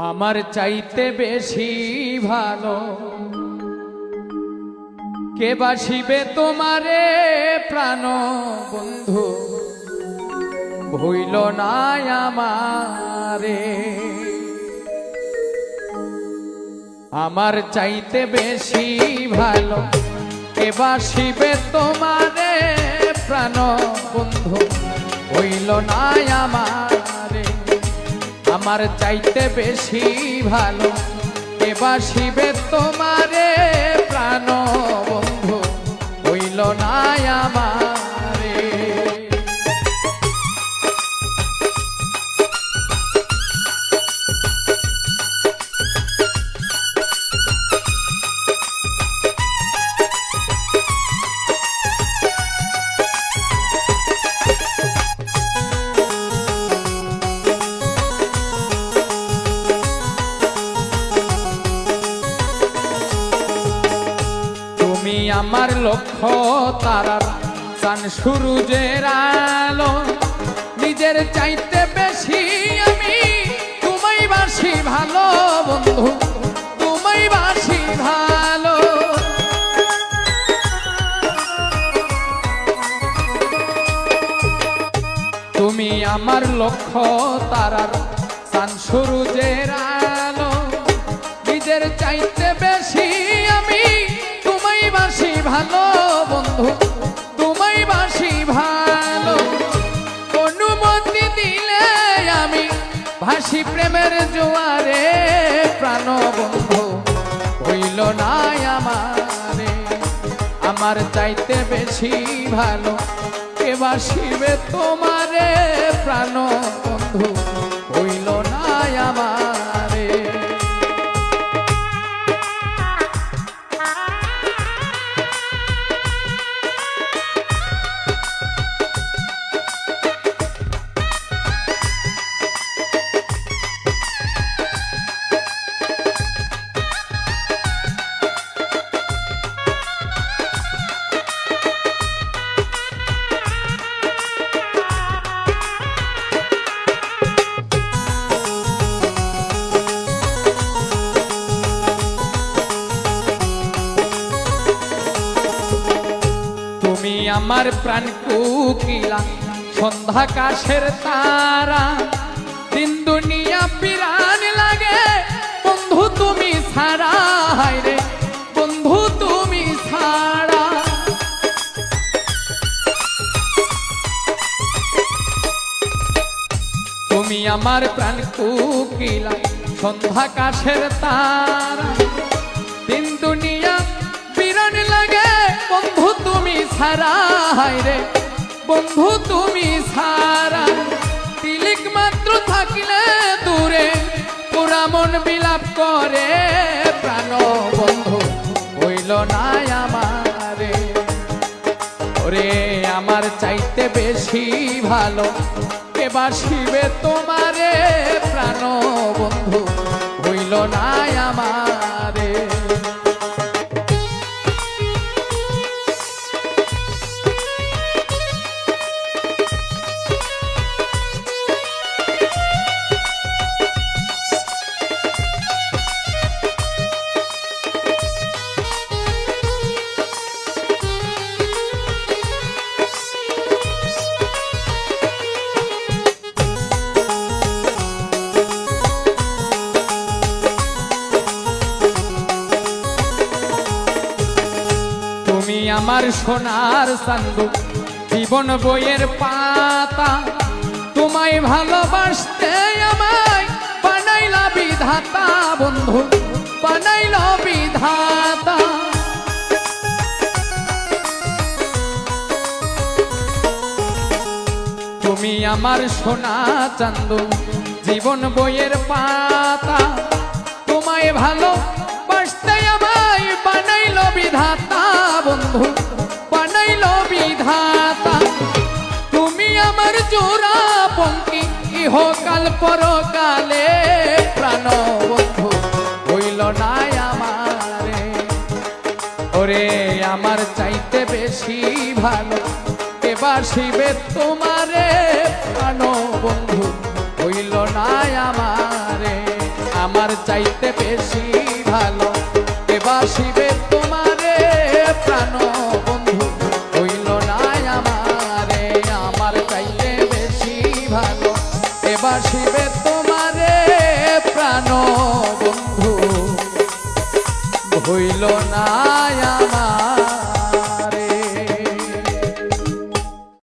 আমার চাইতে বেশি ভালো কে বাসিবে তোমারে প্রাণ বন্ধু, ভুইল না আমারে। আমার চাইতে বেশি ভালো কে বাসিবে তোমারে প্রাণ বন্ধু, ভুইল না আমারে। আমার চাইতে বেশি ভালো কে বাসিবে তোমারে প্রাণ বন্ধু, হইল না আমারে। আমার লক্ষ্য তারার চান সূরজের আলো, নিজের চাইতে বেশি আমি তোমায় বাসি ভালো বন্ধু, তোমায় বাসি ভালো। তুমি আমার লক্ষ্য তারার চান সূরজের আলো, নিজের চাইতে বেশি আমি বাসি ভালো বন্ধু, তোমায় বাসি ভালো। অনুমতি দিলে আমি ভাসি প্রেমের জোয়ারে প্রাণ বন্ধু, হইল না আমারে। আমার চাইতে বেশি ভালো কে বাসিবে তোমারে প্রাণ বন্ধু, হইল না আমারে। আমার প্রাণ কোকিলা সন্ধ্যা কাশের তারা, দিন দুনিয়া পিরান লাগে বন্ধু তুমি ছাড়া, হায় রে বন্ধু তুমি ছাড়া। তুমি আমার প্রাণ কোকিলা সন্ধ্যা কাশের তারা, দিন দুনিয়া পিরান লাগে বন্ধু তুমি ছাড়া, হায় রে বন্ধু তুমি ছাড়া। তিলিক মাত্র থাকিলে দূরে পুরা মন বিলাপ করে প্রাণ বন্ধু, হইল না আমারে। ওরে আমার চাইতে বেশি ভালো কে বাসিবে তোমারে প্রাণ বন্ধু, হইল না আমারে। আমার সোনার চান্দু জীবন বইয়ের পাতা, তোমায় ভালোবাসতে আমায় বানাইলা বিধাতা বন্ধু, বানাইলা বিধাতা। তুমি আমার সোনা চান্দু জীবন বইয়ের পাতা, তোমায় ভালোবাসতে আমায় বানাইলা বিধাতা বন্ধু, বানাইল বিধাতা। তুমি আমার জোড়া পঙ্কি ইহকাল পরকালে প্রাণ বন্ধু, হইল না আমারে। ওরে আমার চাইতে বেশি ভালো কে বাসিবে তোমারে প্রাণ বন্ধু, হইল না আমারে, আমার চাইতে বেশি ভালো কে বাসিবে তোমারে প্রাণ বন্ধু হইল না আমারে, আমার চাইতে বেশি ভালো কে বাসিবে তোমারে প্রাণ বন্ধু হইল না।